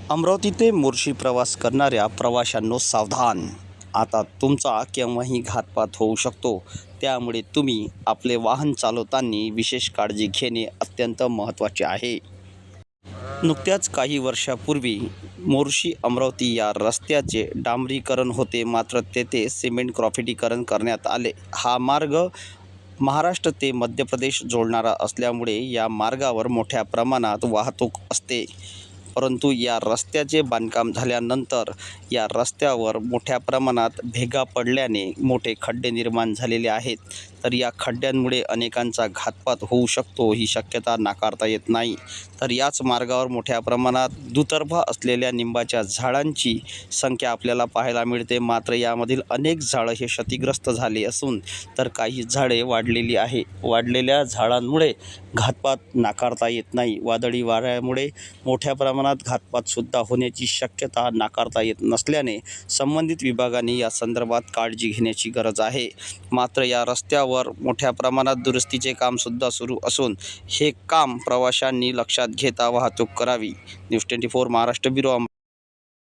अमरावती ते मोर्शी प्रवास करणाऱ्या प्रवाशांनो सावधान. आता तुमचा केव्हाही घातपात होऊ शकतो. त्यामुळे तुम्ही आपले वाहन चालवताना विशेष काळजी घेणे अत्यंत महत्त्वाचे आहे. नुकत्याच काही वर्षापूर्वी मोर्शी अमरावती या रस्त्याचे डांबरीकरण होते, मात्र तेथे सिमेंट कॉन्क्रिटीकरण करण्यात आले. हा मार्ग महाराष्ट्र ते मध्य प्रदेश जोडणारा असल्यामुळे या मार्गावर मोठ्या प्रमाणात वाहतूक असते. परंतु या रस्त्याचे बांधकाम झाल्यानंतर या रस्त्यावर मोठ्या प्रमाणात भेगा पडल्याने मोठे खड्डे निर्माण झालेले आहेत. तर या खड्ड्यांमुळे अनेकांचा घातपात होऊ शकतो, ही शक्यता नाकारता येत नाही. तर याच मार्गावर मोठ्या प्रमाणात दुतर्फा असलेल्या निंबाच्या झाडांची संख्या आपल्याला पाहायला मिळते. मात्र यामधील अनेक झाडं हे क्षतिग्रस्त झाले असून तर काही झाडे वाढलेली आहे. वाढलेल्या झाडांमुळे घातपात नाकारता येत नाही. वादळी वाऱ्यामुळे मोठ्या प्रमाणात घातपातसुद्धा होण्याची शक्यता नाकारता येत नसल्याने संबंधित विभागाने या संदर्भात काळजी घेण्याची गरज आहे. मात्र या रस्त्यावर मोठ्या प्रमाणात दुरुस्तीचे कामसुद्धा सुरू असून हे काम प्रवाशांनी लक्षात घेता वाहतूक करावी. News 24 Maharashtra bureau.